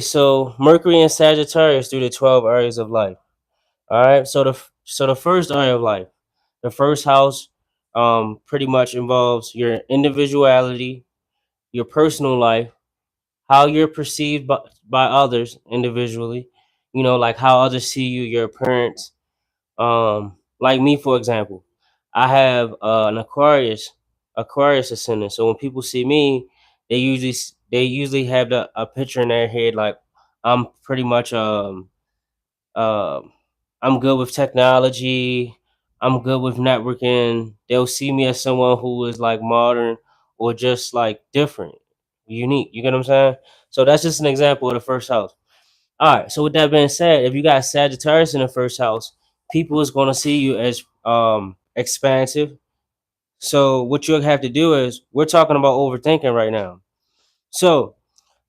So Mercury and Sagittarius do the 12 areas of life. All right. So the first area of life, the first house, pretty much involves your individuality, your personal life, how you're perceived by others individually. Like how others see you, your appearance. Like me, for example, I have an Aquarius ascendant. So when people see me, they usually have a picture in their head like I'm pretty much uh, I'm good with technology. I'm good with networking. They'll see me as someone who is like modern or just like different, unique. You get what I'm saying? So that's just an example of the first house. All right. So with that being said, if you got Sagittarius in the first house, people is going to see you as expansive. So what you'll have to do is we're talking about overthinking right now. So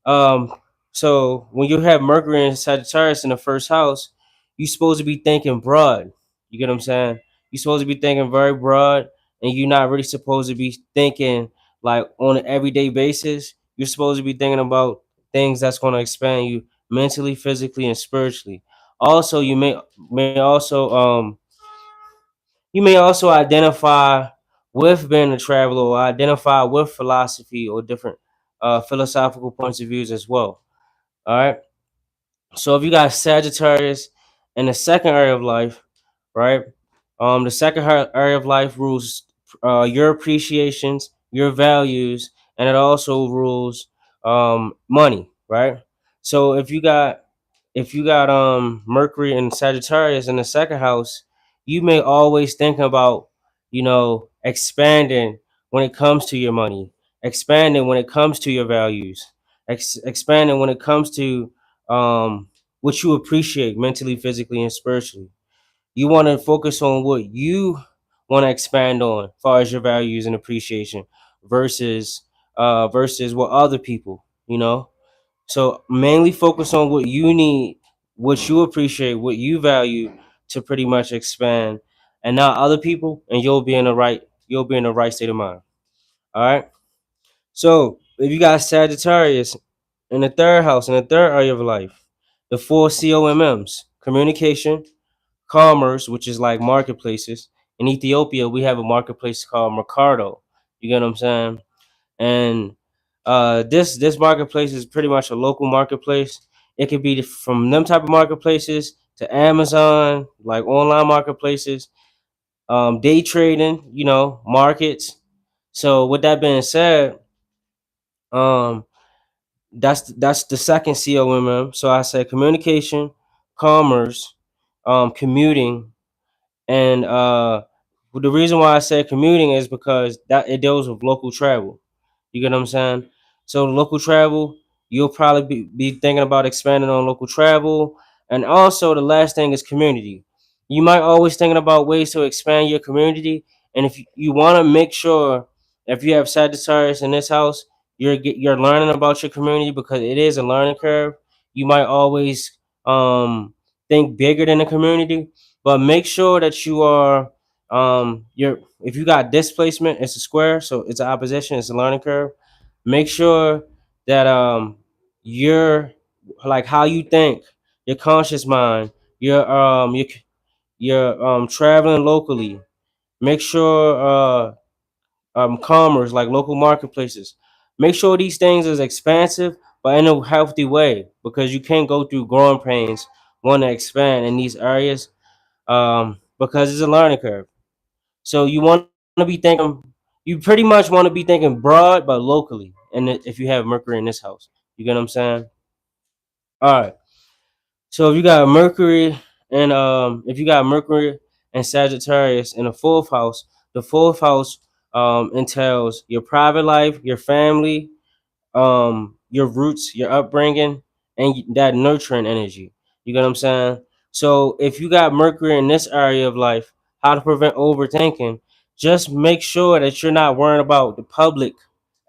um, so when you have Mercury and Sagittarius in the first house, you're supposed to be thinking broad. You get what I'm saying? You're supposed to be thinking very broad, and you're not really supposed to be thinking like on an everyday basis. You're supposed to be thinking about things that's going to expand you mentally, physically, and spiritually. Also, you may also identify with being a traveler or identify with philosophy or different philosophical points of views as well. All right. So if you got Sagittarius in the second area of life, right? The second area of life rules your appreciations, your values, and it also rules money, right? So if you got Mercury and Sagittarius in the second house, you may always think about expanding when it comes to your money, expanding when it comes to your values, expanding when it comes to um, what you appreciate mentally, physically, and spiritually. You want to focus on what you want to expand on, as far as your values and appreciation, versus what other people. So mainly focus on what you need, what you appreciate, what you value to pretty much expand, and not other people, and you'll be in the right state of mind. All right. So if you got Sagittarius in the third house, in the third area of life, the four COMMs: communication, commerce, which is like marketplaces. In Ethiopia, we have a marketplace called Mercado. You get what I'm saying? And this marketplace is pretty much a local marketplace. It could be from them type of marketplaces to Amazon, like online marketplaces, day trading, markets. So with that being said, um, that's the second COMM. So I said communication, commerce, commuting, and the reason why I said commuting is because that it deals with local travel. You get what I'm saying? So local travel, you'll probably be thinking about expanding on local travel. And also the last thing is community. You might always thinking about ways to expand your community. And if you want to make sure, if you have Sagittarius in this house, you're learning about your community because it is a learning curve. You might always think bigger than the community, but make sure that you are you're if you got displacement, it's a square, so it's an opposition, it's a learning curve. Make sure that you're like how you think, your conscious mind, you're traveling locally. Make sure commerce, like local marketplaces. Make sure these things is expansive but in a healthy way, because you can't go through growing pains want to expand in these areas, because it's a learning curve. So you want to be thinking, you pretty much want to be thinking broad but locally. And if you have Mercury in this house, you get what I'm saying? All right. So if you got Mercury and Sagittarius in the fourth house, the fourth house entails your private life, your family, your roots, your upbringing, and that nurturing energy. You get what I'm saying? So if you got Mercury in this area of life, how to prevent overthinking, just make sure that you're not worrying about the public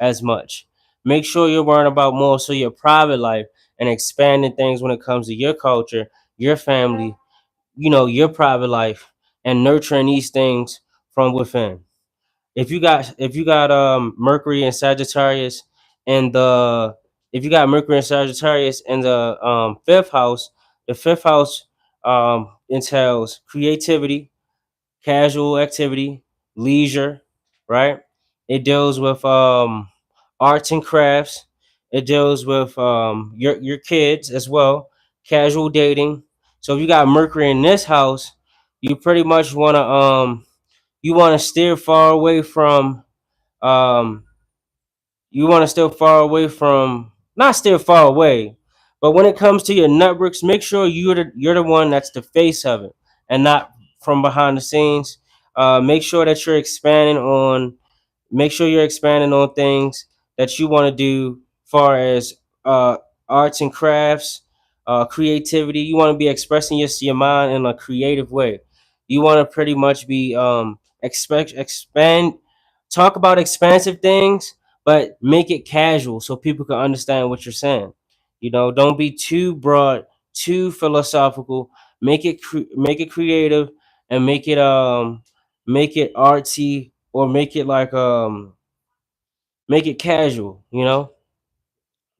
as much. Make sure you're worrying about more so your private life and expanding things when it comes to your culture, your family, your private life, and nurturing these things from within. If you got Mercury and Sagittarius in the if you got Mercury and Sagittarius in the fifth house, the fifth house entails creativity, casual activity, leisure, right? It deals with arts and crafts. It deals with your kids as well, casual dating. So if you got Mercury in this house, you pretty much want to steer far away from um you want to steer far away from not steer far away, but when it comes to your networks, make sure you're the one that's the face of it and not from behind the scenes. Make sure that you're expanding on things that you want to do far as uh, arts and crafts, creativity. You want to be expressing your mind in a creative way. You want to pretty much be expand talk about expansive things, but make it casual so people can understand what you're saying. Don't be too broad, too philosophical. Make it creative, and make it artsy, or make it casual.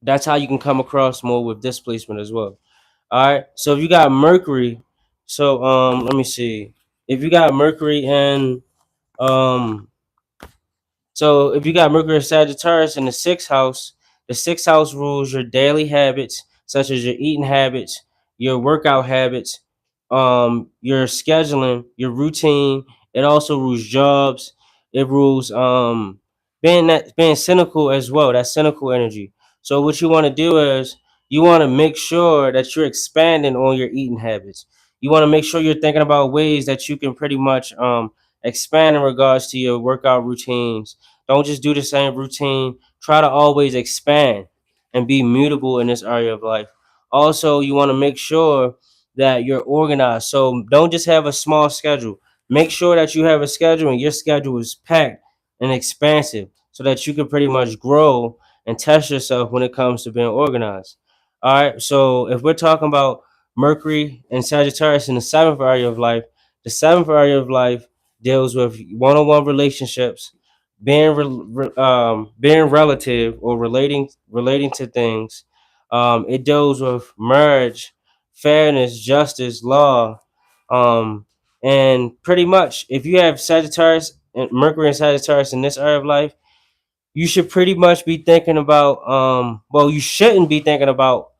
That's how you can come across more with displacement as well. All right. So if you got Mercury, so let me see. If you got Mercury and um so if you got Mercury and Sagittarius in the sixth house rules your daily habits, such as your eating habits, your workout habits, your scheduling, your routine. It also rules jobs. It rules being cynical as well. That cynical energy. So what you want to do is you want to make sure that you're expanding on your eating habits. You want to make sure you're thinking about ways that you can pretty much expand in regards to your workout routines. Don't just do the same routine. Try to always expand and be mutable in this area of life. Also, you want to make sure that you're organized. So don't just have a small schedule. Make sure that you have a schedule and your schedule is packed and expansive so that you can pretty much grow and test yourself when it comes to being organized. All right. So if we're talking about Mercury and Sagittarius in the seventh area of life, the seventh area of life deals with one-on-one relationships, being relative or relating to things. It deals with marriage, fairness, justice, law, and pretty much if you have Sagittarius and Mercury and Sagittarius in this area of life, you should pretty much be thinking about you shouldn't be thinking about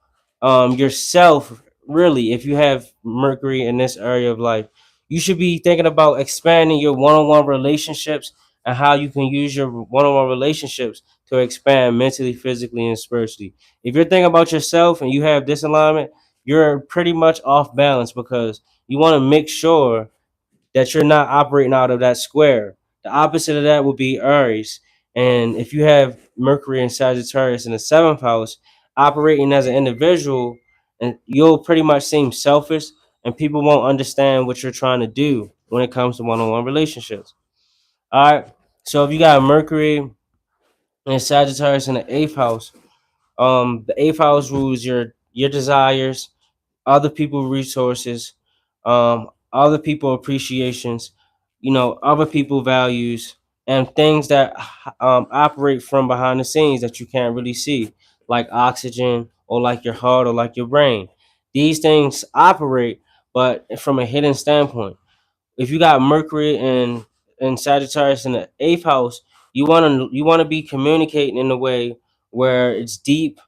yourself really. If you have Mercury in this area of life, you should be thinking about expanding your one-on-one relationships and how you can use your one-on-one relationships to expand mentally, physically, and spiritually. If you're thinking about yourself and you have this alignment, you're pretty much off balance because you want to make sure that you're not operating out of that square. The opposite of that would be Aries. And if you have Mercury and Sagittarius in the seventh house, operating as an individual, and you'll pretty much seem selfish, and people won't understand what you're trying to do when it comes to one-on-one relationships. All right. So if you got Mercury and Sagittarius in the eighth house, the eighth house rules your desires, other people resources, other people appreciations, other people values, and things that operate from behind the scenes that you can't really see, like oxygen or like your heart or like your brain. These things operate, but from a hidden standpoint. If you got Mercury and Sagittarius in the eighth house, you want to be communicating in a way where it's deep,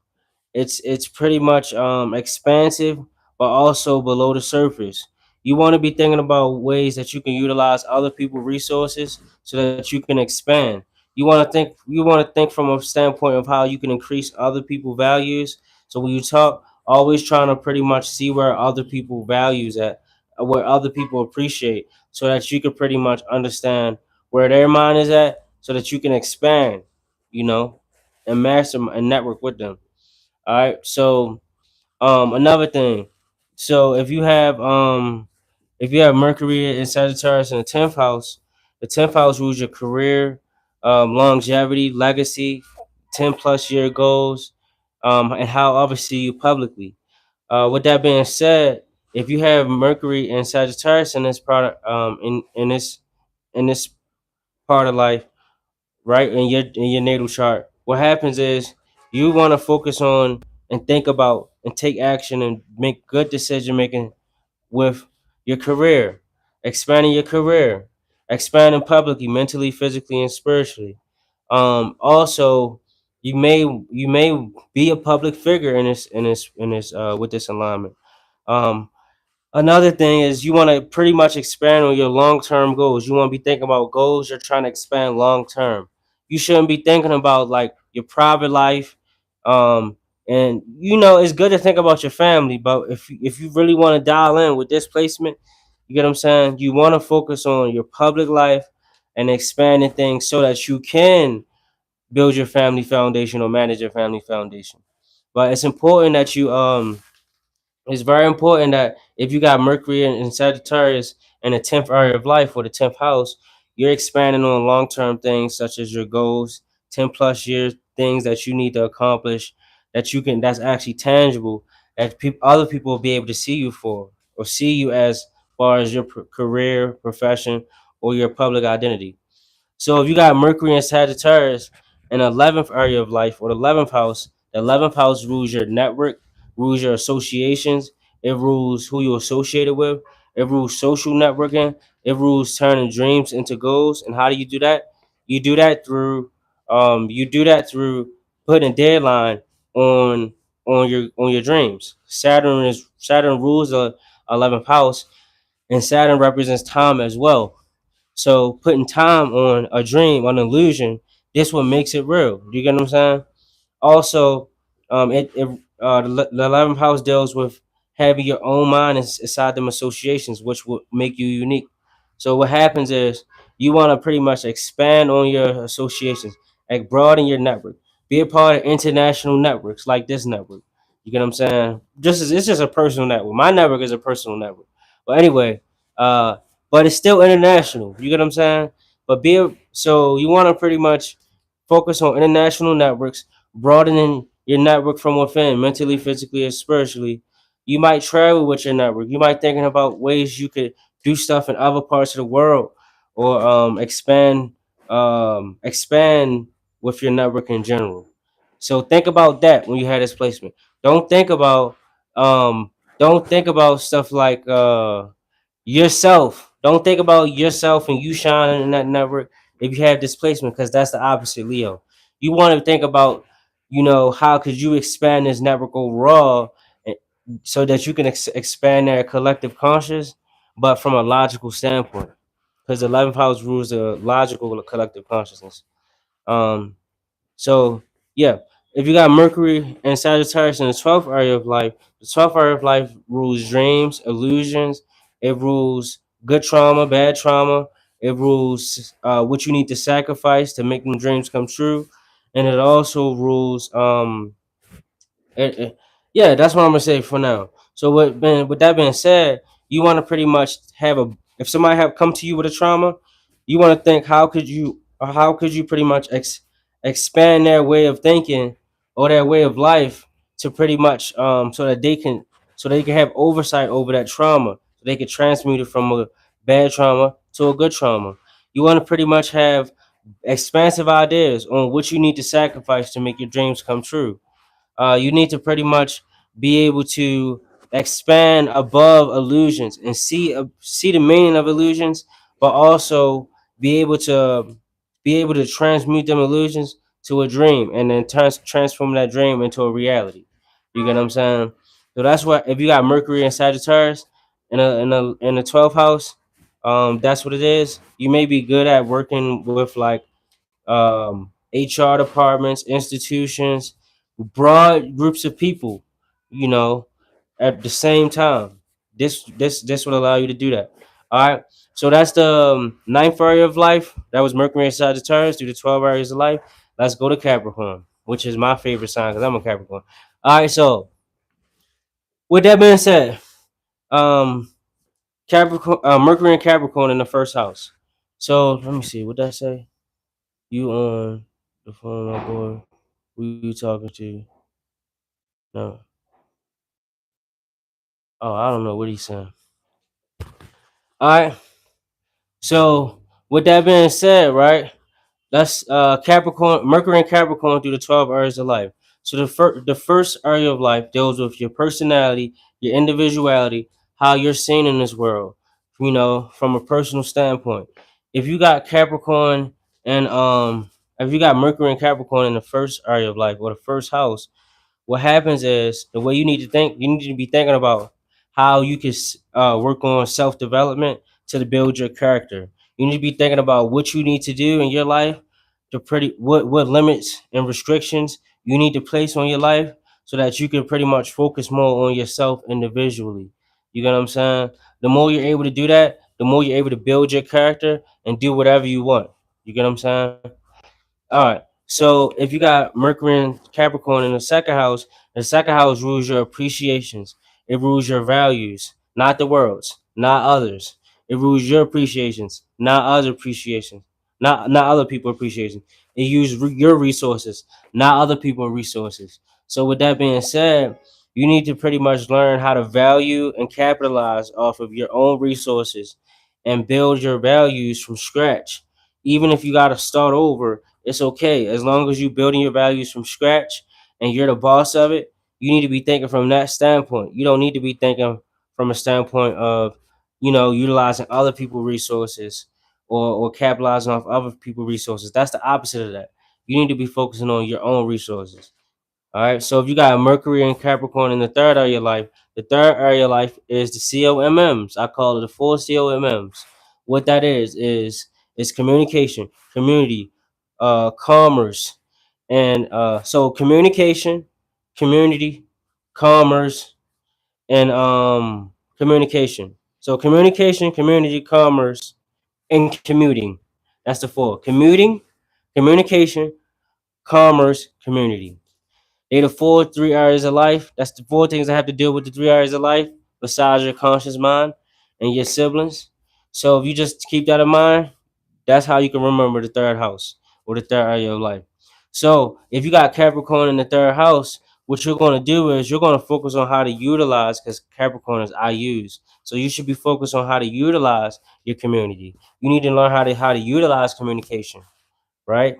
it's pretty much expansive, but also below the surface. You want to be thinking about ways that you can utilize other people's resources so that you can expand. You want to think from a standpoint of how you can increase other people's values. So when you talk, always trying to pretty much see where other people values at, where other people appreciate, so that you can pretty much understand where their mind is at, so that you can expand, you know, and master and network with them. All right. So another thing. So if you have Mercury and Sagittarius in the tenth house rules your career, longevity, legacy, 10+ year goals, and how others see you publicly. With that being said, if you have Mercury and Sagittarius in this product, in this part of life, right, in your natal chart, what happens is You want to focus on and think about and take action and make good decision making with your career, expanding your career, expanding publicly, mentally, physically, and spiritually. Also, you may be a public figure in this with this alignment. Um, Another thing is you want to pretty much expand on your long term goals. You want to be thinking about goals you're trying to expand long term. You shouldn't be thinking about like your private life. Um, and it's good to think about your family, but if you really want to dial in with this placement, you get what I'm saying. You want to focus on your public life and expanding things so that you can build your family foundation or manage your family foundation. But it's very important that if you got Mercury in Sagittarius in the 10th area of life or the 10th house, you're expanding on long term things such as your goals, 10 plus years, things that you need to accomplish that's actually tangible, that other people will be able to see you for or see you as far as your career, profession, or your public identity. So if you got Mercury and Sagittarius in the 11th area of life or the 11th house rules your network, rules your associations, it rules who you're associated with, it rules social networking, it rules turning dreams into goals. And how do you do that? You do that through putting a deadline on on your dreams. Saturn rules the 11th house, and Saturn represents time as well. So putting time on a dream, on an illusion, this what makes it real. You get what I'm saying? Also, the 11th house deals with having your own mind inside them associations, which will make you unique. So what happens is you want to pretty much expand on your associations, like broaden your network, be a part of international networks like this network. You get what I'm saying? It's just a personal network. My network is a personal network. But anyway, uh, but it's still international. You get what I'm saying? So you want to pretty much focus on international networks, broadening your network from within, mentally, physically, and spiritually. You might travel with your network. You might thinking about ways you could do stuff in other parts of the world, or expand with your network in general. So think about that when you have this placement. Don't think about um, don't think about stuff like yourself. Don't think about yourself and you shining in that network if you have displacement, because that's the opposite, Leo. You want to think about, how could you expand this network overall, eh, so that you can expand their collective conscious, but from a logical standpoint, because the 11th house rules the logical collective consciousness. Um, so yeah, if you got Mercury and Sagittarius in the 12th area of life, the 12th area of life rules dreams, illusions. It rules good trauma, bad trauma. It rules what you need to sacrifice to make them dreams come true, and it also rules yeah, that's what I'm gonna say for now. So with that being said, you want to pretty much have a if somebody have come to you with a trauma, you want to think how could you pretty much expand their way of thinking or their way of life to pretty much so they can have oversight over that trauma, so they can transmute it from a bad trauma to a good trauma. You want to pretty much have expansive ideas on what you need to sacrifice to make your dreams come true. You need to pretty much be able to expand above illusions and see the meaning of illusions, but also be able to transmute them illusions to a dream, and then transform that dream into a reality. You get what I'm saying? So that's why if you got Mercury and Sagittarius in the 12th house, that's what it is. You may be good at working with like HR departments, institutions, broad groups of people, you know, at the same time. This will allow you to do that. All right. So that's the ninth area of life. That was Mercury and Sagittarius through the 12 areas of life. Let's go to Capricorn, which is my favorite sign because I'm a Capricorn. All right. So with that being said, um, Capricorn, Mercury and Capricorn in the first house. So let me see. What did I say? You on the phone, my boy? Who you talking to? No. Oh, I don't know what he's saying. All right. So with that being said, right? That's Capricorn, Mercury and Capricorn through the 12 areas of life. So the first area of life deals with your personality, your individuality, how you're seen in this world, from a personal standpoint. If you got Capricorn and if you got Mercury and Capricorn in the first area of life or the first house, what happens is the way you need to think, you need to be thinking about how you can work on self development to build your character. You need to be thinking about what you need to do in your life to what limits and restrictions you need to place on your life so that you can pretty much focus more on yourself individually. You get what I'm saying? The more you're able to do that, the more you're able to build your character and do whatever you want. You get what I'm saying? All right. So if you got Mercury and Capricorn in the second house rules your appreciations. It rules your values, not the world's, not others. It rules your appreciations, not other appreciations, not other people appreciation. It uses your resources, not other people's resources. So with that being said, you need to pretty much learn how to value and capitalize off of your own resources and build your values from scratch. Even if you got to start over, it's okay. As long as you're building your values from scratch and you're the boss of it, you need to be thinking from that standpoint. You don't need to be thinking from a standpoint of, utilizing other people's resources or capitalizing off other people's resources. That's the opposite of that. You need to be focusing on your own resources. All right. So if you got Mercury and Capricorn in the third area of life, the third area of life is the COMMs. I call it the four COMMs. What that is communication, community, commerce, and so communication, community, commerce, and communication. So communication, community, commerce, and commuting. That's the four: commuting, communication, commerce, community. They the three areas of life. That's the four things that have to deal with the three areas of life, besides your conscious mind and your siblings. So if you just keep that in mind, that's how you can remember the third house or the third area of life. So if you got Capricorn in the third house, what you're going to do is you're going to focus on how to utilize, because Capricorn is I use. So you should be focused on how to utilize your community. You need to learn how to utilize communication, right?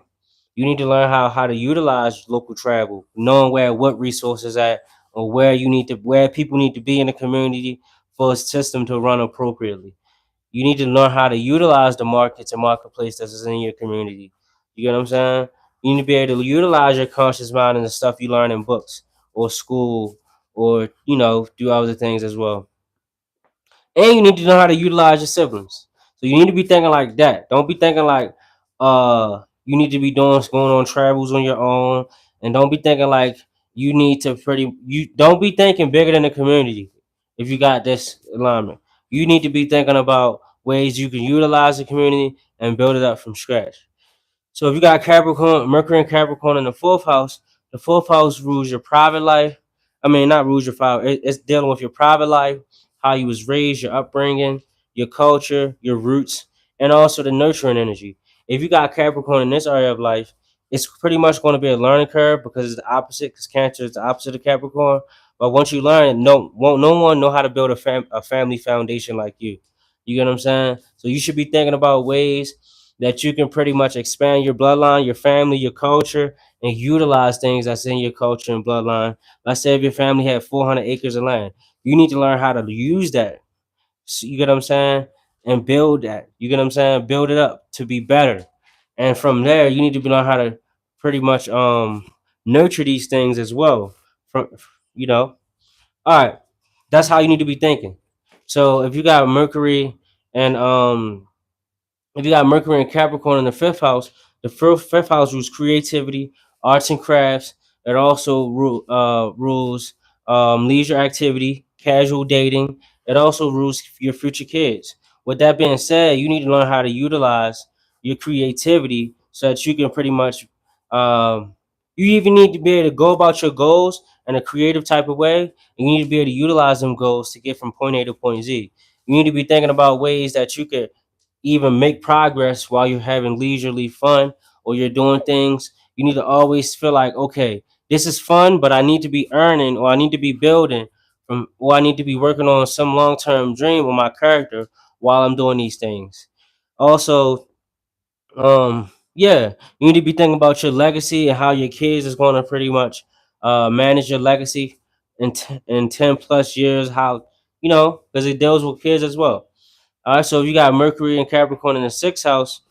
You need to learn how to utilize local travel, knowing what resources at or where people need to be in the community for a system to run appropriately. You need to learn how to utilize the markets and marketplace that is in your community. You get what I'm saying? You need to be able to utilize your conscious mind and the stuff you learn in books or school or do other things as well. And you need to know how to utilize your siblings. So you need to be thinking like that. Don't be thinking like you need to be going on travels on your own, and don't be thinking like you don't be thinking bigger than the community. If you got this alignment, you need to be thinking about ways you can utilize the community and build it up from scratch. So if you got Capricorn, Mercury and Capricorn in the fourth house rules your private life. I mean, not rules your private. It's dealing with your private life, how you was raised, your upbringing, your culture, your roots, and also the nurturing energy. If you got Capricorn in this area of life, it's pretty much going to be a learning curve because it's the opposite. Because Cancer is the opposite of Capricorn. But once you learn it, no one know how to build a family foundation like you. You get what I'm saying? So you should be thinking about ways that you can pretty much expand your bloodline, your family, your culture, and utilize things that's in your culture and bloodline. Let's say if your family had 400 acres of land, you need to learn how to use that. You get what I'm saying? And build that. You get what I'm saying? Build it up to be better. And from there, you need to learn how to pretty much nurture these things as well. From you know, all right. That's how you need to be thinking. So and if you got Mercury and Capricorn in the fifth house, the fifth house rules creativity, arts and crafts. It also rules leisure activity, casual dating. It also rules your future kids. With that being said, you need to learn how to utilize your creativity so that you can pretty much. Um, you even need to be able to go about your goals in a creative type of way. And you need to be able to utilize them goals to get from point A to point Z. You need to be thinking about ways that you could even make progress while you're having leisurely fun or you're doing things. You need to always feel like, okay, this is fun, but I need to be earning or I need to be building or I need to be working on some long-term dream with my character while I'm doing these things. Also, yeah, you need to be thinking about your legacy and how your kids is going to pretty much manage your legacy in 10 plus years. How, because it deals with kids as well. All right, so if you got Mercury and Capricorn in the sixth house,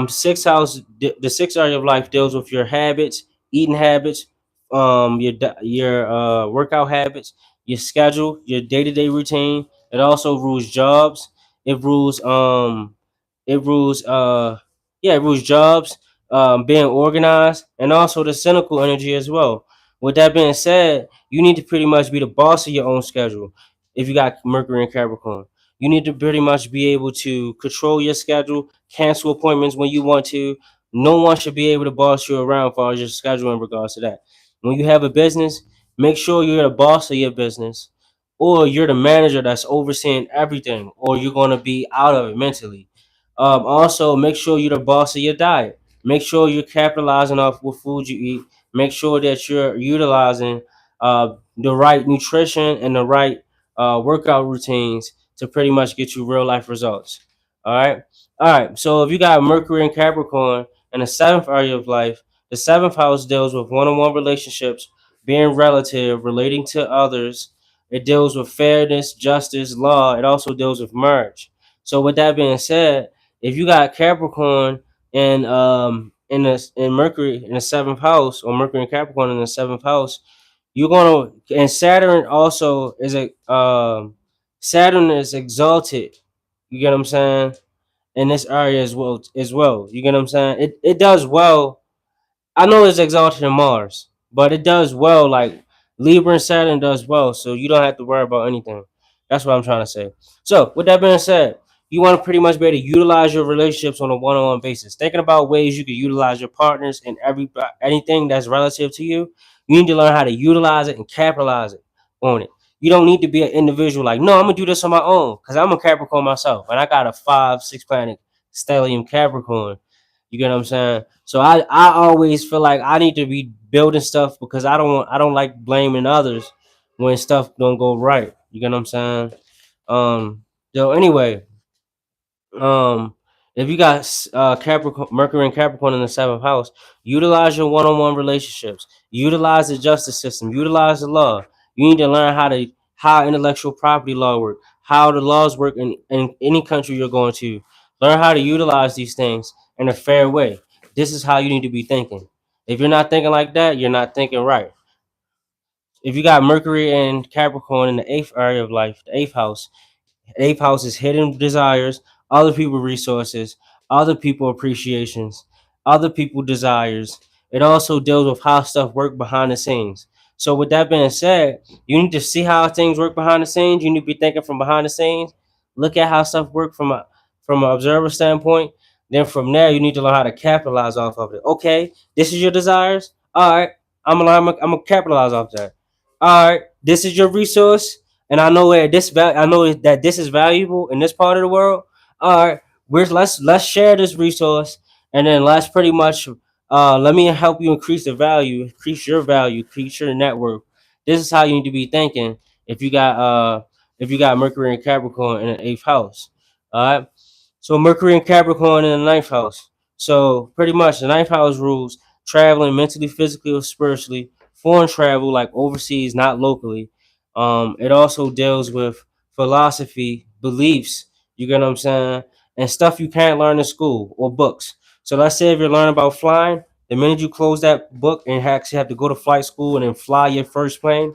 sixth house, the sixth area of life deals with your habits, eating habits, your workout habits, your schedule, your day to day routine. It also rules jobs. It rules it rules yeah, it rules jobs, being organized, and also the cynical energy as well. With that being said, you need to pretty much be the boss of your own schedule. If you got Mercury and Capricorn, you need to pretty much be able to control your schedule, cancel appointments when you want to. No one should be able to boss you around for your schedule in regards to that. When you have a business, make sure you're the boss of your business, or you're the manager that's overseeing everything, or you're going to be out of it mentally. Also, make sure you're the boss of your diet. Make sure you're capitalizing off what food you eat. Make sure that you're utilizing the right nutrition and the right workout routines to pretty much get you real life results. All right. All right. So if you got Mercury and Capricorn in the seventh area of life, the seventh house deals with one on one relationships, being relative, relating to others. It deals with fairness, justice, law. It also deals with marriage. So with that being said, if you got Capricorn and in Mercury in the seventh house, or Mercury and Capricorn in the seventh house, you're gonna, and Saturn also is a Saturn is exalted. You get what I'm saying? In this area as well. You get what I'm saying? It does well. I know it's exalted in Mars, but it does well. Like Libra and Saturn does well, so you don't have to worry about anything. That's what I'm trying to say. So, with that being said, you want to pretty much be able to utilize your relationships on a one-on-one basis. Thinking about ways you can utilize your partners and anything that's relative to you. You need to learn how to utilize it and capitalize it on it. You don't need to be an individual like, no, I'm gonna do this on my own because I'm a Capricorn myself, and I got a 5, 6 planet stellium Capricorn. You get what I'm saying? So I always feel like I need to be building stuff because I don't like blaming others when stuff don't go right. You get what I'm saying? So anyway, um, if you got Capricorn, Mercury and Capricorn in the seventh house, utilize your one-on-one relationships. Utilize the justice system. Utilize the law. You need to learn how intellectual property law work, how the laws work in any country you're going to. Learn how to utilize these things in a fair way. This is how you need to be thinking. If you're not thinking like that, you're not thinking right. If you got Mercury and Capricorn in the eighth area of life, the eighth house, eighth house is hidden desires, other people resources, other people appreciations, other people desires. It also deals with how stuff work behind the scenes. So with that being said, you need to see how things work behind the scenes. You need to be thinking from behind the scenes. Look at how stuff work from an observer standpoint. Then from there, you need to learn how to capitalize off of it. Okay, this is your desires. All right, I'm gonna capitalize off that. All right, this is your resource, and I know where I know that this is valuable in this part of the world. All right, let's share this resource, and then let's pretty much let me help you increase the value, increase your value, increase your network. This is how you need to be thinking if you got Mercury and Capricorn in the eighth house. All right, so Mercury and Capricorn in the ninth house. So pretty much the ninth house rules traveling mentally, physically, or spiritually. Foreign travel, like overseas, not locally. It also deals with philosophy, beliefs. You get what I'm saying, and stuff you can't learn in school or books. So let's say if you're learning about flying, the minute you close that book and actually have to go to flight school and then fly your first plane,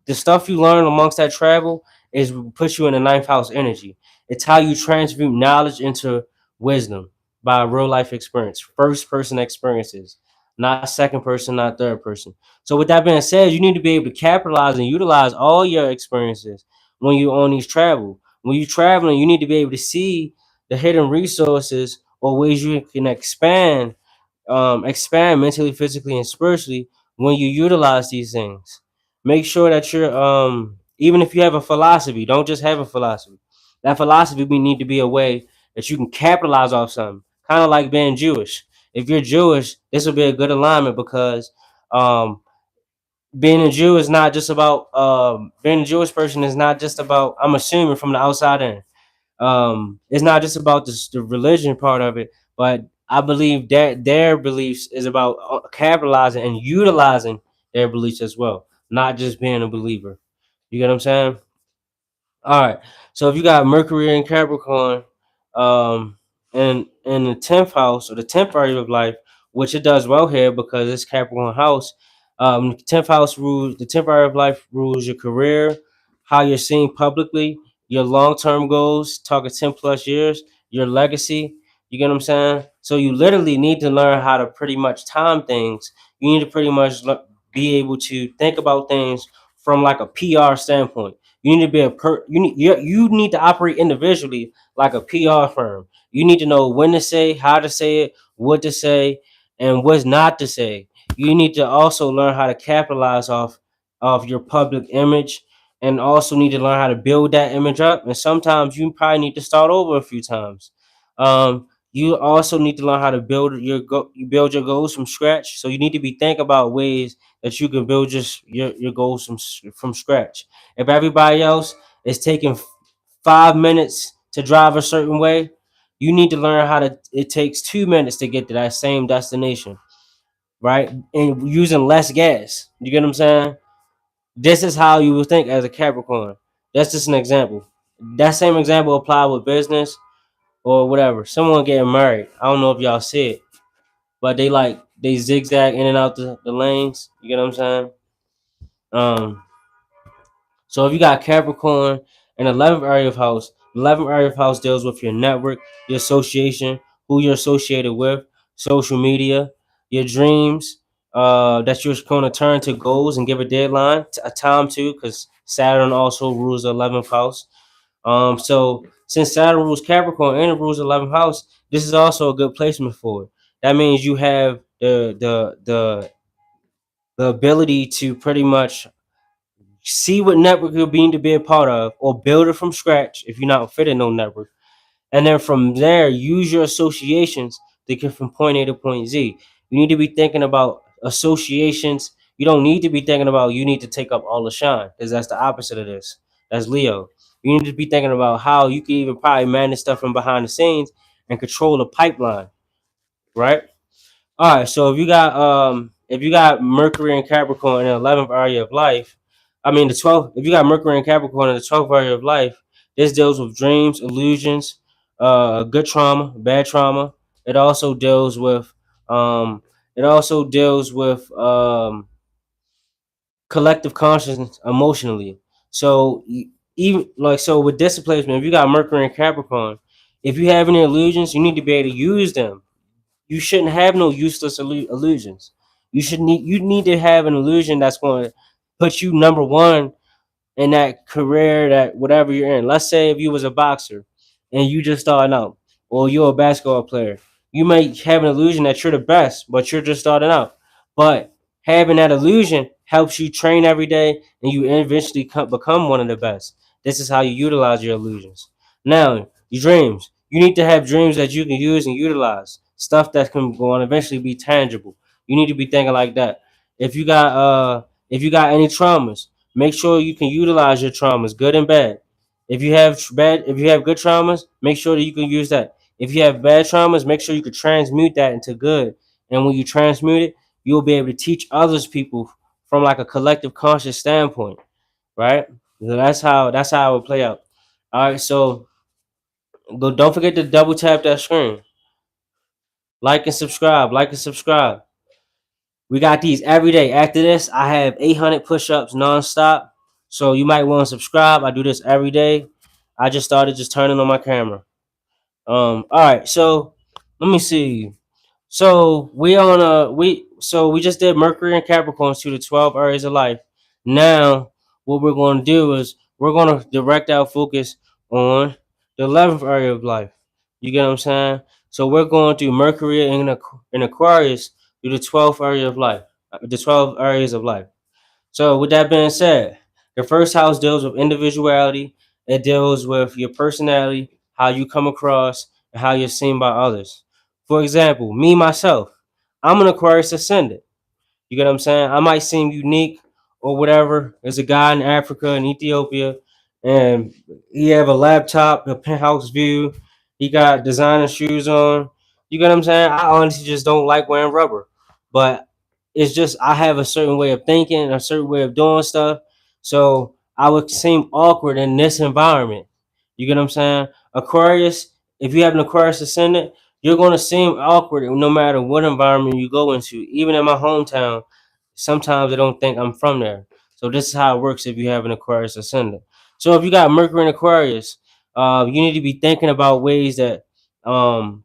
the stuff you learn amongst that travel is puts you in the ninth house energy. It's how you transmute knowledge into wisdom by real life experience, first person experiences, not second person, not third person. So with that being said, you need to be able to capitalize and utilize all your experiences when you're on these travel. When you're traveling, you need to be able to see the hidden resources or ways you can expand mentally, physically, and spiritually when you utilize these things. Make sure that you're even if you have a philosophy, don't just have a philosophy. That philosophy we need to be a way that you can capitalize off something. Kind of like being Jewish. If you're Jewish, this will be a good alignment because um being a Jew is not just about being a Jewish person is not just about, I'm assuming from the outside in. It's not just about the religion part of it, but I believe that their beliefs is about capitalizing and utilizing their beliefs as well, not just being a believer. You get what I'm saying? All right. So if you got Mercury and Capricorn, in the 10th house or the 10th area of life, which it does well here because it's Capricorn house. 10th house rules the 10th area of life rules your career, how you're seen publicly, your long term goals, talking 10 plus years, your legacy. You get what I'm saying? So you literally need to learn how to pretty much time things. You need to pretty much be able to think about things from like a PR standpoint. You need to be you need to operate individually like a PR firm. You need to know when to say, how to say it, what to say, and what's not to say. You need to also learn how to capitalize off your public image, and also need to learn how to build that image up. And sometimes you probably need to start over a few times. You also need to learn how to you build your goals from scratch. So you need to be thinking about ways that you can build just your goals from scratch. If everybody else is taking 5 minutes to drive a certain way, you need to learn how to. It takes 2 minutes to get to that same destination, right? And using less gas. You get what I'm saying? This is how you would think as a Capricorn. That's just an example. That same example apply with business or whatever. Someone getting married. I don't know if y'all see it, but they zigzag in and out the lanes. You get what I'm saying? Um, So if you got Capricorn in 11th area of house, 11th area of house deals with your network, your association, who you're associated with, social media, your dreams, that you're going to turn to goals and give a deadline, a time to, because Saturn also rules the 11th house. So since Saturn rules Capricorn and it rules 11th house, this is also a good placement for it. That means you have the ability to pretty much see what network you're being to be a part of, or build it from scratch if you're not fit in no network. And then from there, use your associations to get from point A to point Z. You need to be thinking about associations. You don't need to be thinking about you need to take up all the shine, because that's the opposite of this. That's Leo. You need to be thinking about how you can even probably manage stuff from behind the scenes and control the pipeline, right? All right, so if you got Mercury and Capricorn in the 11th area of life, I mean the 12th. If you got Mercury and Capricorn in the 12th area of life, this deals with dreams, illusions, good trauma, bad trauma. It also deals with um, collective consciousness emotionally. So even like so with displacement, if you got Mercury and Capricorn, if you have any illusions, you need to be able to use them. You shouldn't have no useless illusions. You need to have an illusion that's going to put you number one in that career, that whatever you're in. Let's say if you was a boxer and you just starting out, or you're a basketball player, you may have an illusion that you're the best, but you're just starting out. But having that illusion helps you train every day, and you eventually become one of the best. This is how you utilize your illusions. Now, your dreams. You need to have dreams that you can use and utilize. Stuff that can go on eventually be tangible. You need to be thinking like that. If you got if you got any traumas, make sure you can utilize your traumas, good and bad. If you have good traumas, make sure that you can use that. If you have bad traumas, make sure you can transmute that into good. And when you transmute it, you'll be able to teach others people from like a collective conscious standpoint, right? So that's how it would play out. All right, so go. Don't forget to double tap that screen, like and subscribe, like and subscribe. We got these every day. After this, I have 800 push-ups nonstop. So you might want to subscribe. I do this every day. I just started just turning on my camera. All right. So let me see. So we just did Mercury and Capricorn to the 12 areas of life. Now what we're going to do is we're going to direct our focus on the 11th area of life. You get what I'm saying? So we're going to Mercury in Aquarius to the 12th area of life, the 12 areas of life. So with that being said, the first house deals with individuality. It deals with your personality, how you come across, and how you're seen by others. For example, me myself, I'm an Aquarius ascendant. You get what I'm saying? I might seem unique or whatever. There's a guy in Africa and Ethiopia, and he have a laptop, a penthouse view. He got designer shoes on. You get what I'm saying? I honestly just don't like wearing rubber, but It's just I have a certain way of thinking, a certain way of doing stuff. So I would seem awkward in this environment. You get what I'm saying? Aquarius, if you have an Aquarius ascendant, you're gonna seem awkward no matter what environment you go into. Even in my hometown, sometimes they don't think I'm from there. So this is how it works if you have an Aquarius ascendant. So if you got Mercury in Aquarius, you need to be thinking about ways that um,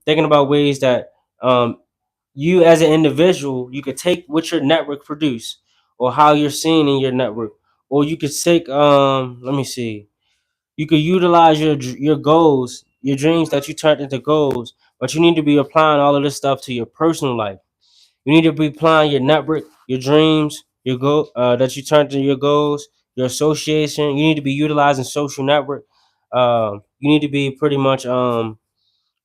you as an individual, you could take what your network produce or how you're seen in your network, or you could take let me see, you could utilize your goals, your dreams that you turned into goals, but you need to be applying all of this stuff to your personal life. You need to be applying your network, your dreams, your goal that you turned into your goals, your association. You need to be utilizing social network. You need to be pretty much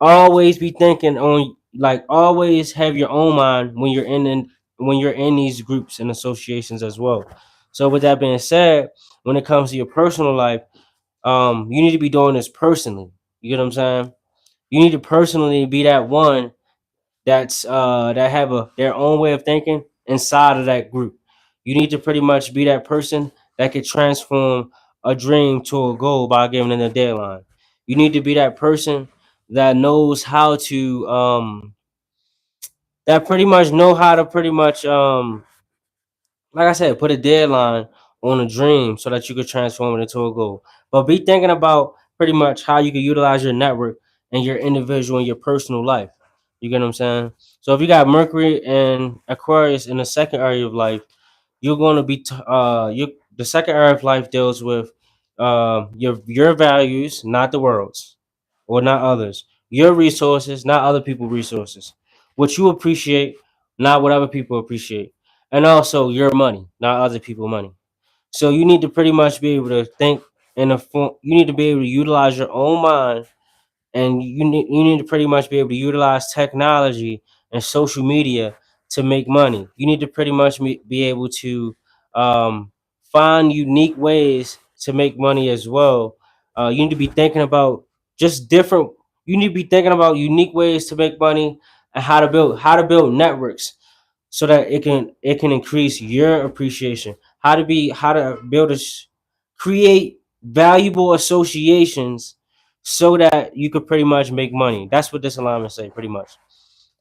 always be thinking on, like, always have your own mind when you're in these groups and associations as well. So with that being said, when it comes to your personal life, you need to be doing this personally. You get what I'm saying? You need to personally be that one that have their own way of thinking inside of that group. You need to pretty much be that person that could transform a dream to a goal by giving it a deadline. You need to be that person that knows how to that pretty much know how to pretty much like I said, put a deadline on a dream so that you could transform it into a goal. But be thinking about pretty much how you can utilize your network and your individual and your personal life. You get what I'm saying? So if you got Mercury and Aquarius in the second area of life, you're going to be you the second area of life deals with your values, not the world's or not others. Your resources, not other people's resources. What you appreciate, not what other people appreciate, and also your money, not other people's money. So you need to pretty much be able to think in a form. You need to be able to utilize your own mind, and you need to pretty much be able to utilize technology and social media to make money. You need to pretty much be able to um, find unique ways to make money as well. You need to be thinking about just different. You need to be thinking about unique ways to make money and how to build networks so that it can increase your appreciation. How to build create valuable associations so that you could pretty much make money. That's what this alignment say, pretty much.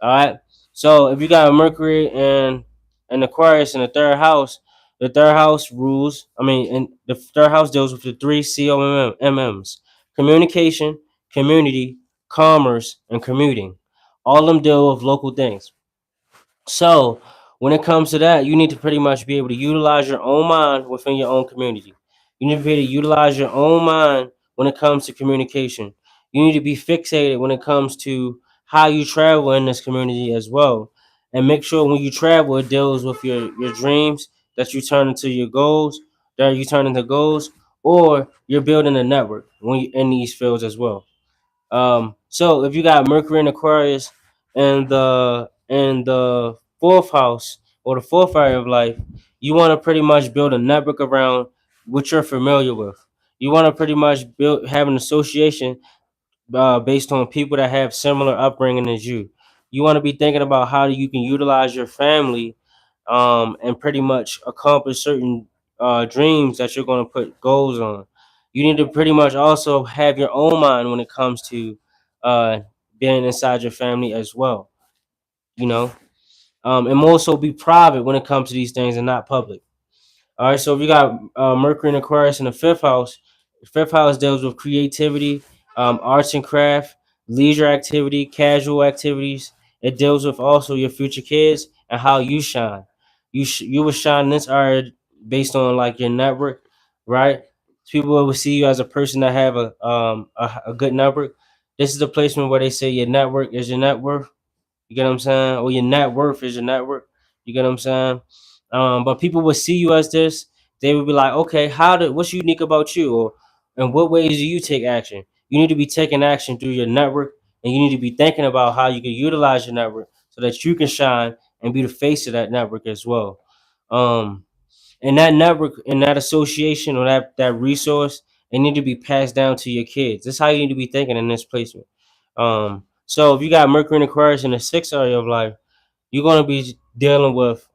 All right. So if you got a Mercury and an Aquarius in the third house rules. I mean, and the third house deals with the three COMMs: communication, community, commerce, and commuting. All of them deal with local things. So when it comes to that, you need to pretty much be able to utilize your own mind within your own community. You need to be able to utilize your own mind when it comes to communication. You need to be fixated when it comes to how you travel in this community as well. And make sure when you travel, it deals with your dreams that you turn into your goals, that you turn into goals, or you're building a network when you in these fields as well. So if you got Mercury in Aquarius and the fourth house or the fourth area of life, you want to pretty much build a network around what you're familiar with. You want to pretty much have an association based on people that have similar upbringing as you. You want to be thinking about how you can utilize your family and pretty much accomplish certain dreams that you're going to put goals on. You need to pretty much also have your own mind when it comes to uh, being inside your family as well. You know, and also be private when it comes to these things and not public. All right, so if you got Mercury and Aquarius in the fifth house deals with creativity, arts and craft, leisure activity, casual activities. It deals with also your future kids and how you shine. You will shine in this area based on like your network, right? People will see you as a person that have a good network. This is the placement where they say your network is your net worth. You get what I'm saying? Or your net worth is your network. You get what I'm saying? But people would see you as this. They would be like, okay, what's unique about you? Or in what ways do you take action? You need to be taking action through your network, and you need to be thinking about how you can utilize your network so that you can shine and be the face of that network as well. Um, and that network and that association or that resource, it need to be passed down to your kids. That's how you need to be thinking in this placement. So if you got Mercury and Aquarius in the sixth area of life, you're gonna be dealing with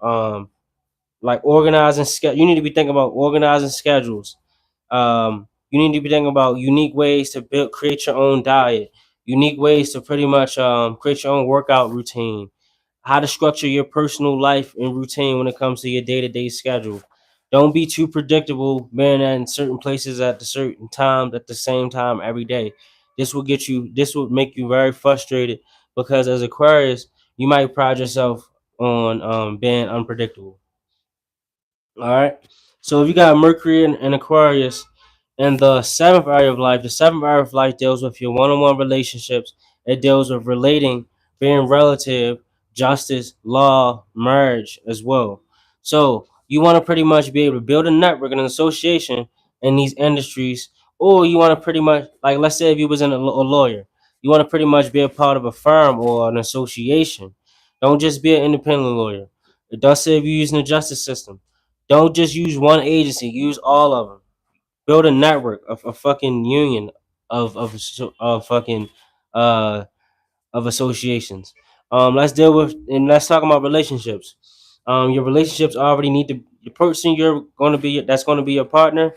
like organizing you need to be thinking about organizing schedules. You need to be thinking about unique ways to create your own diet, unique ways to pretty much create your own workout routine, how to structure your personal life and routine when it comes to your day-to-day schedule. Don't be too predictable being in certain places at the certain times at the same time every day. This will make you very frustrated because as Aquarius, you might pride yourself on being unpredictable. All right. So if you got Mercury and Aquarius in the seventh area of life, the seventh area of life deals with your one-on-one relationships. It deals with relating, being relative, justice, law, marriage as well. So you want to pretty much be able to build a network and an association in these industries, or you want to pretty much like let's say if you was in a lawyer, you want to pretty much be a part of a firm or an association. Don't just be an independent lawyer. It does say if you're using the justice system. Don't just use one agency. Use all of them. Build a network of a fucking union of fucking uh of associations. Let's talk about relationships. Your relationships already need to the person you're going to be that's going to be your partner.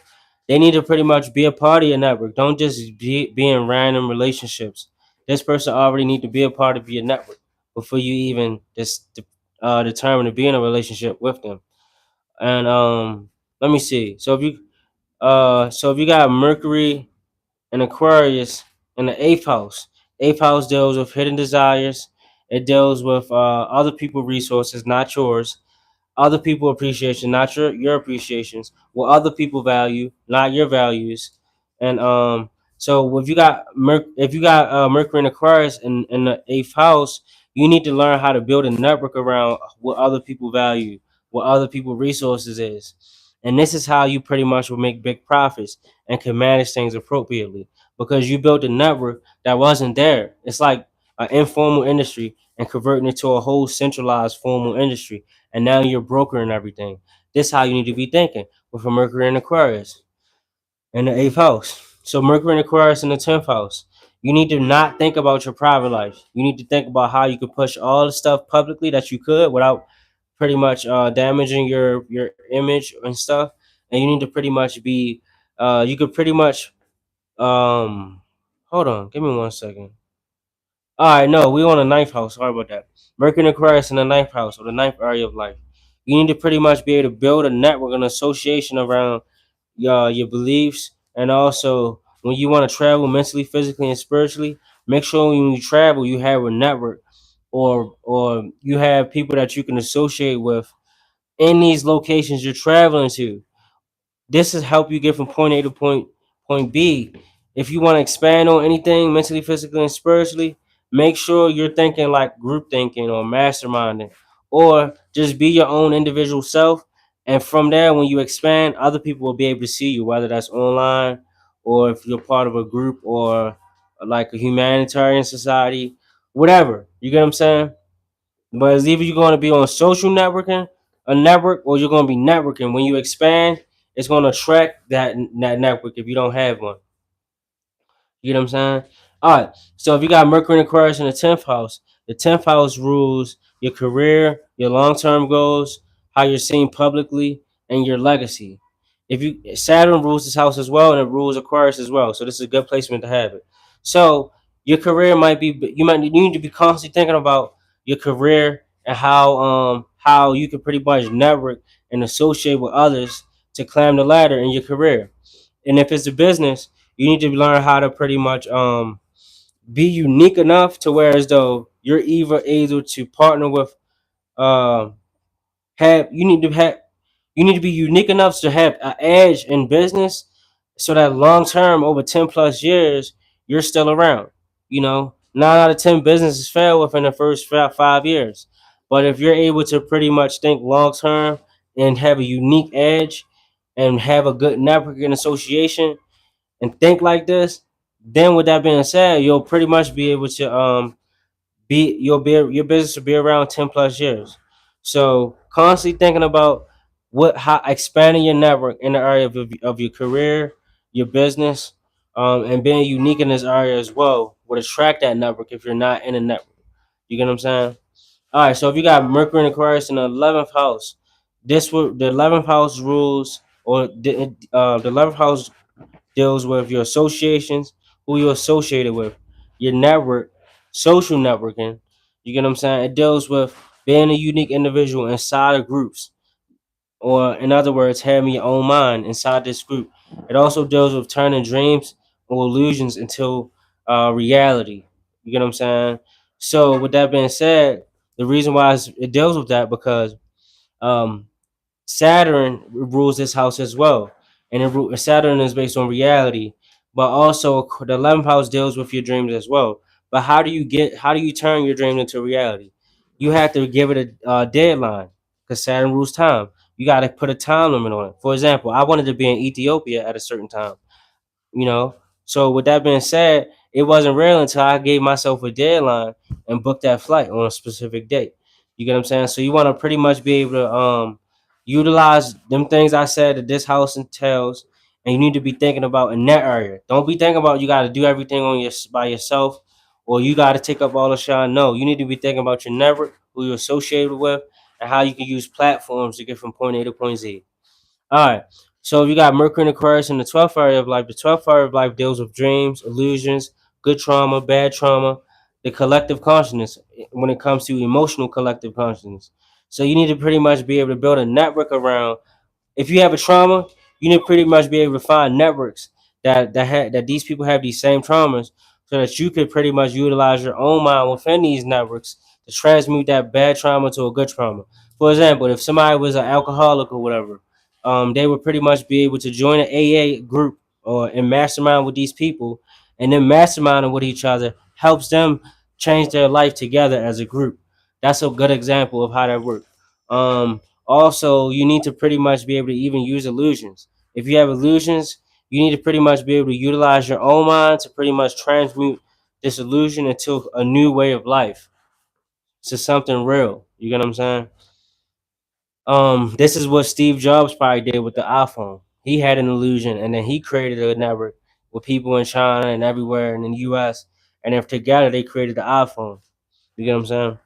They need to pretty much be a part of your network. Don't just be in random relationships. This person already need to be a part of your network before you even just determine to be in a relationship with them. And let me see. So if you got Mercury and Aquarius in the eighth house deals with hidden desires. It deals with other people resources, not yours, other people appreciation, not your appreciations, what other people value, not your values. And so if you got Mercury and Aquarius in the eighth house, you need to learn how to build a network around what other people value, what other people resources is. And this is how you pretty much will make big profits and can manage things appropriately because you built a network that wasn't there. It's like an informal industry and converting it to a whole centralized formal industry, and now you're broker and everything. This is how you need to be thinking with a Mercury and Aquarius in the eighth house. So Mercury and Aquarius in the 10th house. You need to not think about your private life. You need to think about how you could push all the stuff publicly that you could without pretty much damaging your image and stuff. And you need to pretty much be you could pretty much hold on, give me 1 second. All right, no, we on the ninth house. Sorry about that. Mercury and Aquarius in the ninth house or the ninth area of life. You need to pretty much be able to build a network, an association around your beliefs, and also when you want to travel mentally, physically, and spiritually, make sure when you travel you have a network or you have people that you can associate with in these locations you're traveling to. This is help you get from point A to point B. If you want to expand on anything mentally, physically, and spiritually, make sure you're thinking like group thinking or masterminding, or just be your own individual self. And from there, when you expand, other people will be able to see you, whether that's online or if you're part of a group or like a humanitarian society, whatever. You get what I'm saying? But it's either you're going to be on social networking, a network, or you're going to be networking. When you expand, it's going to attract that network if you don't have one. You know what I'm saying? All right. So if you got Mercury and Aquarius in the 10th house rules your career, your long term goals, how you're seen publicly, and your legacy. If you Saturn rules this house as well, and it rules Aquarius as well. So this is a good placement to have it. So your career might be you need to be constantly thinking about your career and how you can pretty much network and associate with others to climb the ladder in your career. And if it's a business, you need to learn how to pretty much be unique enough to where as though you're either able to partner with um have you need to be unique enough to have an edge in business so that long term over 10 plus years you're still around. 9 out of 10 businesses fail within the first 5 years, but if you're able to pretty much think long term and have a unique edge and have a good networking association and think like this, then with that being said, you'll pretty much be able to your business will be around 10 plus years. So constantly thinking about how expanding your network in the area of your career, your business, and being unique in this area as well would attract that network if you're not in a network. You get what I'm saying? All right, so if you got Mercury and Aquarius in the 11th house, this would the 11th house rules, or the 11th house deals with your associations, who you're associated with, your network, social networking. You get what I'm saying? It deals with being a unique individual inside of groups, or in other words, having your own mind inside this group. It also deals with turning dreams or illusions into reality. You get what I'm saying? So, with that being said, the reason why it deals with that because um, Saturn rules this house as well, and Saturn is based on reality, but also the 11th house deals with your dreams as well. But how do you turn your dreams into reality? You have to give it a deadline because Saturn rules time. You got to put a time limit on it. For example, I wanted to be in Ethiopia at a certain time, you know. So with that being said, it wasn't real until I gave myself a deadline and booked that flight on a specific date. You get what I'm saying? So you want to pretty much be able to utilize them things I said that this house entails, and you need to be thinking about in that area. Don't be thinking about you got to do everything on your by yourself, or you got to take up all the shine. No, you need to be thinking about your network, who you're associated with, and how you can use platforms to get from point A to point Z. All right. So if you got Mercury and Aquarius in the 12th area of life, the 12th area of life deals with dreams, illusions, good trauma, bad trauma, the collective consciousness when it comes to emotional collective consciousness. So you need to pretty much be able to build a network around. If you have a trauma, you need to pretty much be able to find networks that these people have these same traumas, so that you could pretty much utilize your own mind within these networks to transmute that bad trauma to a good trauma. For example, if somebody was an alcoholic or whatever, they would pretty much be able to join an AA group or and mastermind with these people, and then masterminding with each other helps them change their life together as a group. That's a good example of how that works. Also, you need to pretty much be able to even use illusions. If you have illusions, you need to pretty much be able to utilize your own mind to pretty much transmute this illusion into a new way of life, to something real. You get what I'm saying? This is what Steve Jobs probably did with the iPhone. He had an illusion, and then he created a network with people in China and everywhere and in the U.S. And if together they created the iPhone. You get what I'm saying?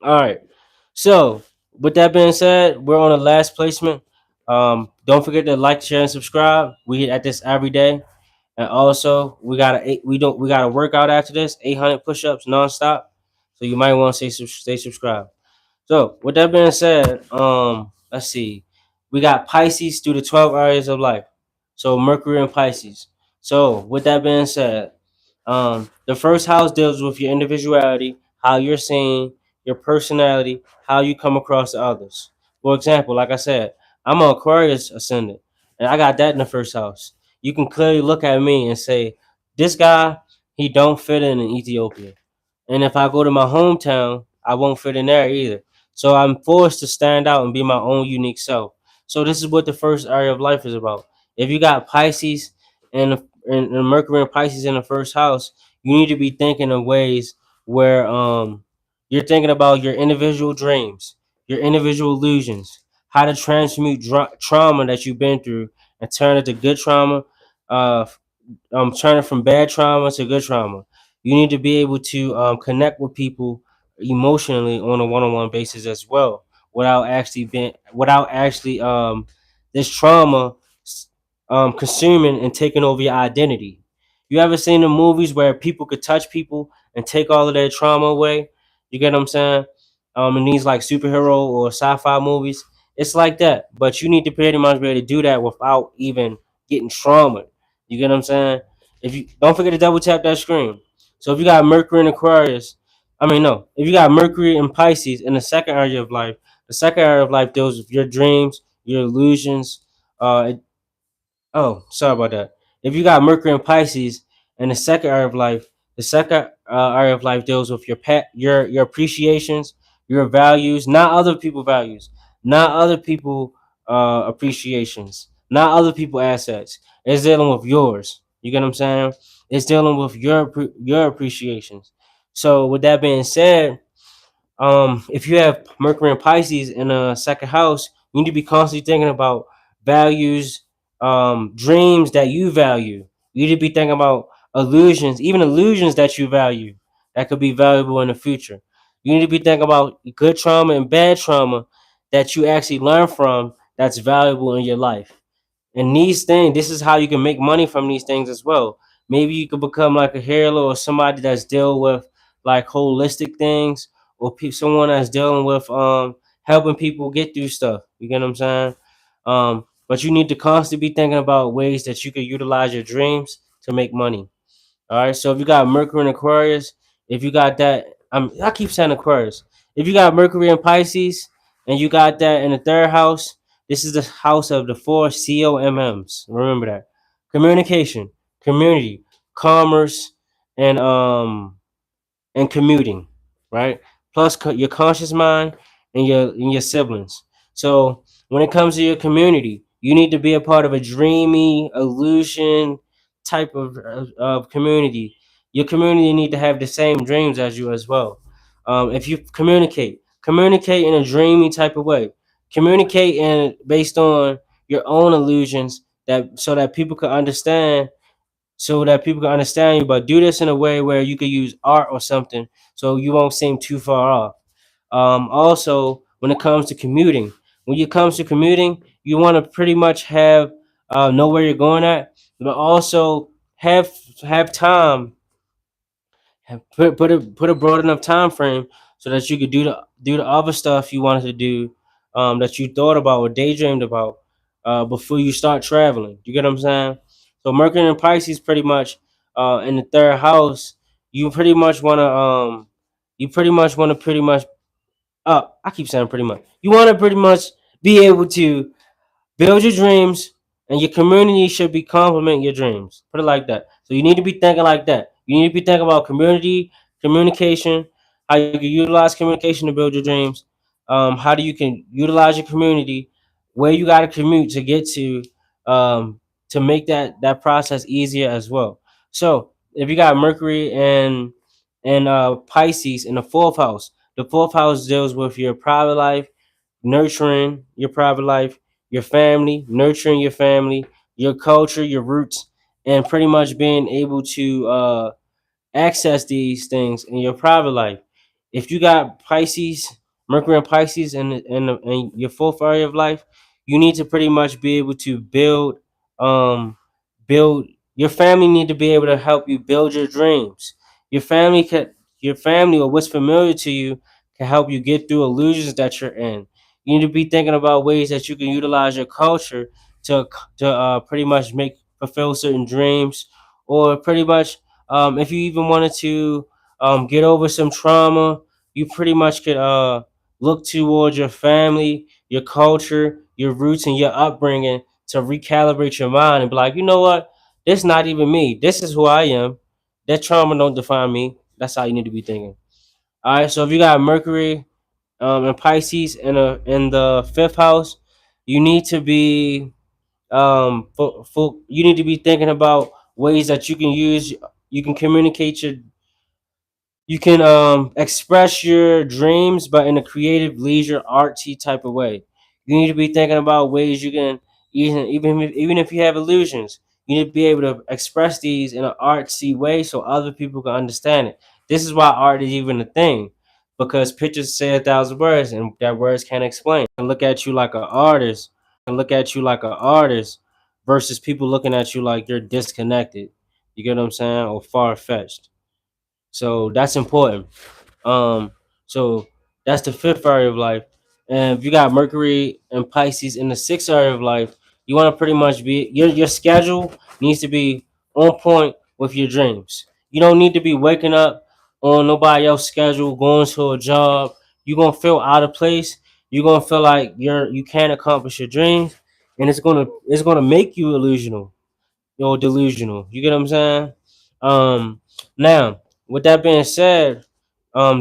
All right. So, with that being said, we're on the last placement. Don't forget to like, share, and subscribe. We hit at this every day, and also we got a workout after this, 800 push-ups nonstop. So you might want to stay subscribed. So, with that being said, let's see. We got Pisces through the 12 areas of life. So Mercury and Pisces. So, with that being said, the first house deals with your individuality, how you're seen, your personality, how you come across to others. For example, like I said, I'm an Aquarius ascendant, and I got that in the first house. You can clearly look at me and say, this guy, he don't fit in Ethiopia. And if I go to my hometown, I won't fit in there either. So I'm forced to stand out and be my own unique self. So this is what the first area of life is about. If you got Pisces and Mercury and Pisces in the first house, you need to be thinking of ways where you're thinking about your individual dreams, your individual illusions, how to transmute trauma that you've been through and turn it to good trauma, uh, turning from bad trauma to good trauma. You need to be able to connect with people emotionally on a one-on-one basis as well, without actually this trauma consuming and taking over your identity. You ever seen the movies where people could touch people and take all of their trauma away? You get what I'm saying? In these like superhero or sci-fi movies, it's like that. But you need to pretty much be able to do that without even getting trauma. You get what I'm saying? If you don't forget to double tap that screen. So if you got Mercury in Aquarius, I mean no, if you got Mercury in Pisces in the second area of life, the second area of life deals with your dreams, your illusions. Oh, sorry about that. If you got Mercury in Pisces in the second area of life, the second area of life deals with your appreciations, your values, not other people values, not other people appreciations, not other people assets. It's dealing with yours. You get what I'm saying? It's dealing with your appreciations. So with that being said, if you have Mercury and Pisces in a second house, you need to be constantly thinking about values, dreams that you value. You need to be thinking about illusions, even illusions that you value that could be valuable in the future. You need to be thinking about good trauma and bad trauma that you actually learn from that's valuable in your life. And these things, this is how you can make money from these things as well. Maybe you could become like a hero or somebody that's dealing with like holistic things, or someone that's dealing with helping people get through stuff. You get what I'm saying? But you need to constantly be thinking about ways that you can utilize your dreams to make money. All right. So if you got Mercury and Aquarius, if you got that, I keep saying Aquarius. If you got Mercury and Pisces, and you got that in the third house, this is the house of the four COMMs. Remember that: communication, community, commerce, and commuting, right? Plus your conscious mind and your siblings. So when it comes to your community, you need to be a part of a dreamy illusion type of community. Your community need to have the same dreams as you as well. If you communicate in a dreamy type of way. Communicate in based on your own illusions that so that people can understand you, but do this in a way where you could use art or something so you won't seem too far off. Also, when it comes to commuting, you want to pretty much have know where you're going at, but also have time, put a broad enough time frame so that you could do the other stuff you wanted to do, that you thought about or daydreamed about before you start traveling. You get what I'm saying? So Mercury and Pisces pretty much in the third house, you pretty much want to pretty much I keep saying pretty much. You want to pretty much be able to build your dreams, and your community should be complement your dreams. Put it like that. So you need to be thinking like that. You need to be thinking about community, communication, how you can utilize communication to build your dreams. How do you can utilize your community, where you got to commute to get um, to make that process easier as well. So if you got Mercury and Pisces in the fourth house deals with your private life, nurturing your private life, your family, nurturing your family, your culture, your roots, and pretty much being able to access these things in your private life. If you got Pisces, Mercury and Pisces in your fourth area of life, you need to pretty much be able to um build your family need to be able to help you build your dreams. Your family can your family or what's familiar to you can help you get through illusions that you're in. You need to be thinking about ways that you can utilize your culture to pretty much make fulfill certain dreams, or pretty much if you even wanted to get over some trauma, you pretty much could look towards your family, your culture, your roots, and your upbringing to recalibrate your mind and be like, you know what? This not even me. This is who I am. That trauma don't define me. That's how you need to be thinking. All right. So if you got Mercury and Pisces in the fifth house, you need to be you need to be thinking about ways that you can communicate you can express your dreams, but in a creative, leisure, artsy type of way. You need to be thinking about ways you can even if you have illusions, you need to be able to express these in an artsy way so other people can understand it. This is why art is even a thing, because pictures say 1,000 words, and that words can't explain. And look at you like an artist, versus people looking at you like you're disconnected. You get what I'm saying, or far fetched. So that's important. Um, so that's the fifth area of life. And if you got Mercury and Pisces in the sixth area of life, you want to pretty much be your schedule needs to be on point with your dreams. You don't need to be waking up on nobody else's schedule, going to a job. You're gonna feel out of place. You're gonna feel like you can't accomplish your dreams, and it's gonna make you illusional delusional. You get what I'm saying? Now, with that being said,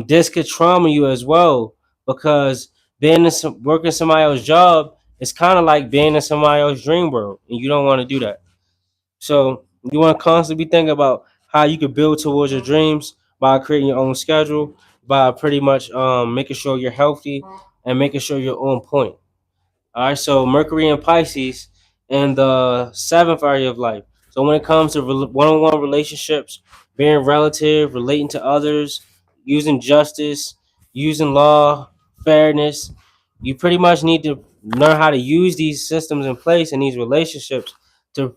this could trauma you as well, because working somebody else's job is kind of like being in somebody else's dream world, and you don't want to do that. So you want to constantly be thinking about how you could build towards your dreams by creating your own schedule, by pretty much making sure you're healthy and making sure you're on point. All right, so Mercury and Pisces in the seventh area of life. So when it comes to one-on-one relationships, being relative, relating to others, using justice, using law, fairness. You pretty much need to learn how to use these systems in place in these relationships to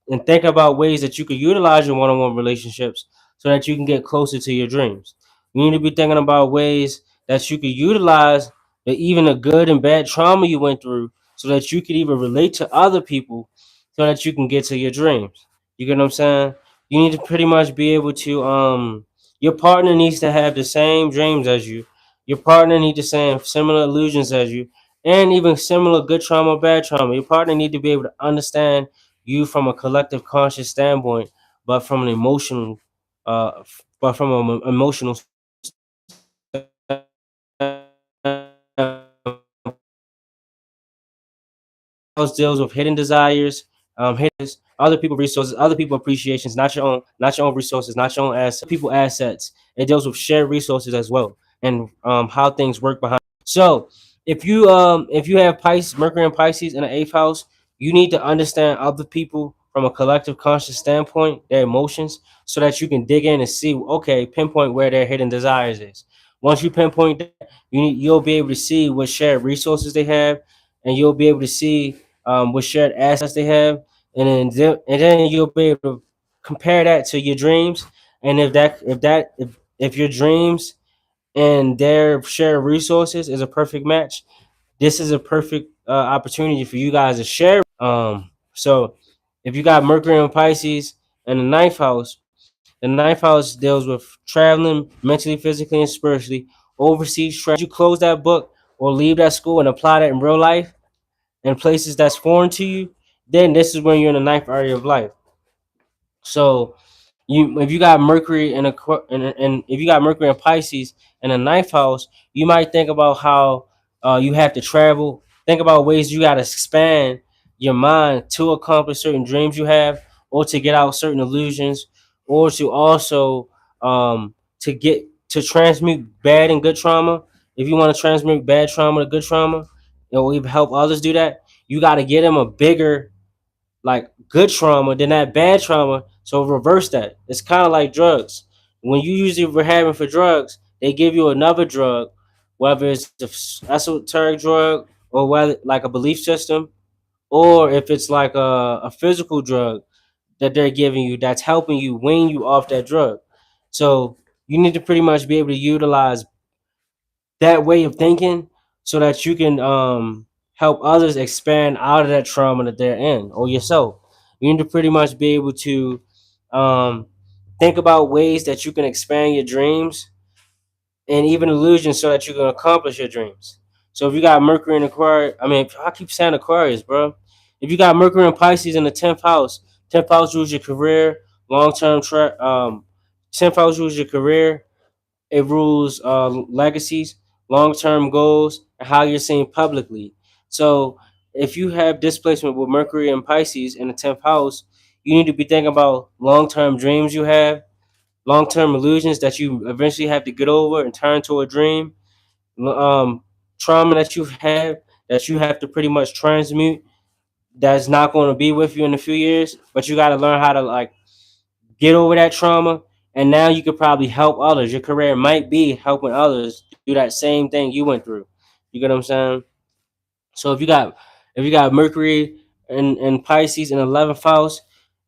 and think about ways that you could utilize your one-on-one relationships so that you can get closer to your dreams. You need to be thinking about ways that you could utilize even the good and bad trauma you went through so that you could even relate to other people so that you can get to your dreams. You get what I'm saying? You need to pretty much be able to your partner needs to have the same dreams as you. Your partner needs the same similar illusions as you, and even similar good trauma, bad trauma. Your partner need to be able to understand you from a collective conscious standpoint, but from an emotional, but from an emotional house deals with hidden desires, hidden other people resources, other people appreciations, not your own resources, not your own assets, people assets. It deals with shared resources as well, and how things work behind. So if you have Pisces, Mercury and Pisces in the eighth house, you need to understand other people from a collective conscious standpoint, their emotions, so that you can dig in and see, okay, pinpoint where their hidden desires is. Once you pinpoint that, you'll be able to see what shared resources they have, and you'll be able to see what shared assets they have, and then you'll be able to compare that to your dreams. And if your dreams and their shared resources is a perfect match, this is a perfect opportunity for you guys to share. So if you got Mercury and Pisces in the ninth house deals with traveling mentally, physically, and spiritually, overseas. You close that book or leave that school and apply that in real life in places that's foreign to you, then this is when you're in the ninth area of life. So you if you got Mercury in and if you got Mercury in Pisces in the ninth house, you might think about how you have to travel. Think about ways you got to expand your mind to accomplish certain dreams you have, or to get out certain illusions, or to also to transmute bad and good trauma. If you want to transmute bad trauma to good trauma, we help others do that. You got to get them a bigger like good trauma than that bad trauma. So reverse that. It's kind of like drugs. When you usually rehabbing for drugs, they give you another drug, whether it's a esoteric drug or whether like a belief system, or if it's like a physical drug that they're giving you that's helping you wean you off that drug. So you need to pretty much be able to utilize that way of thinking so that you can help others expand out of that trauma that they're in, or yourself. You need to pretty much be able to um, think about ways that you can expand your dreams and even illusions so that you can accomplish your dreams. So if you got Mercury in Aquarius, I mean, I keep saying Aquarius, bro. If you got Mercury and Pisces in the 10th house rules your career, long term 10th house rules your career, it rules legacies, long term goals, and how you're seen publicly. So if you have displacement with Mercury and Pisces in the 10th house, you need to be thinking about long term dreams you have, long term illusions that you eventually have to get over and turn to a dream, um, trauma that you have that you have to pretty much transmute that's not going to be with you in a few years, but you got to learn how to like get over that trauma, and now you could probably help others. Your career might be helping others do that same thing you went through. You get what I'm saying? So if you got Mercury and Pisces in 11th house,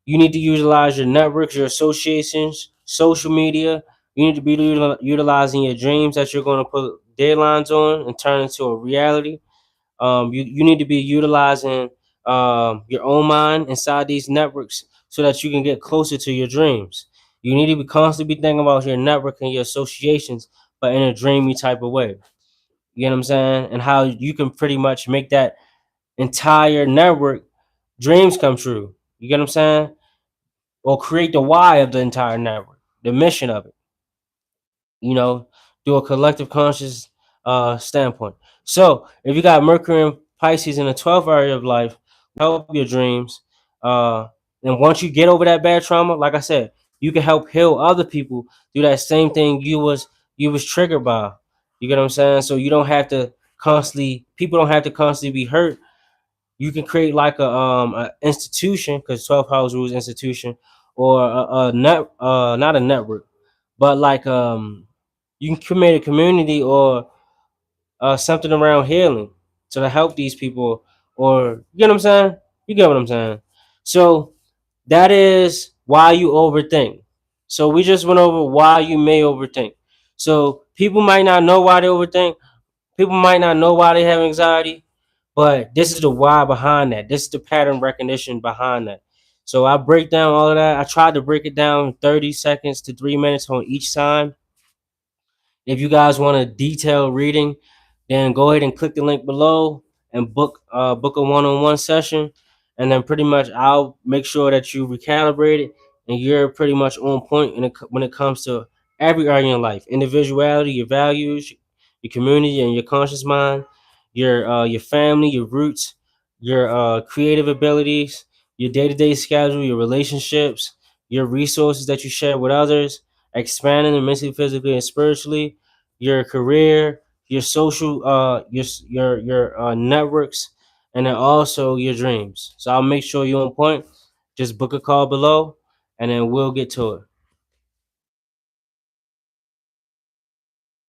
you need to utilize your networks, your associations, social media. You need to be utilizing your dreams that you're going to put deadlines on and turn into a reality. You need to be utilizing your own mind inside these networks so that you can get closer to your dreams. You need to be constantly be thinking about your network and your associations, but in a dreamy type of way. You know what I'm saying? And how you can pretty much make that entire network dreams come true. You get what I'm saying? Or create the why of the entire network, the mission of it, you know, through a collective conscious standpoint. So if you got Mercury and Pisces in the 12th area of life, help your dreams. Uh, and once you get over that bad trauma, like I said, you can help heal other people through that same thing you was triggered by. You get what I'm saying? So you don't have to constantly people don't have to constantly be hurt. You can create like a institution, because 12th house rules institution, or a net not a network, but like You can create a community or something around healing to help these people, or you get what I'm saying? You get what I'm saying? So that is why you overthink. So we just went over why you may overthink. So people might not know why they overthink. People might not know why they have anxiety, but this is the why behind that. This is the pattern recognition behind that. So I break down all of that. I tried to break it down 30 seconds to 3 minutes on each sign. If you guys want a detailed reading, then go ahead and click the link below and book a one-on-one session, and then pretty much I'll make sure that you recalibrate it and you're pretty much on point when it comes to every area in your life: individuality, your values, your community, and your conscious mind, your family, your roots, your creative abilities, your day-to-day schedule, your relationships, your resources that you share with others, expanding them mentally, physically, and spiritually, your career, your social, your networks, and then also your dreams. So I'll make sure you're on point. Just book a call below, and then we'll get to it.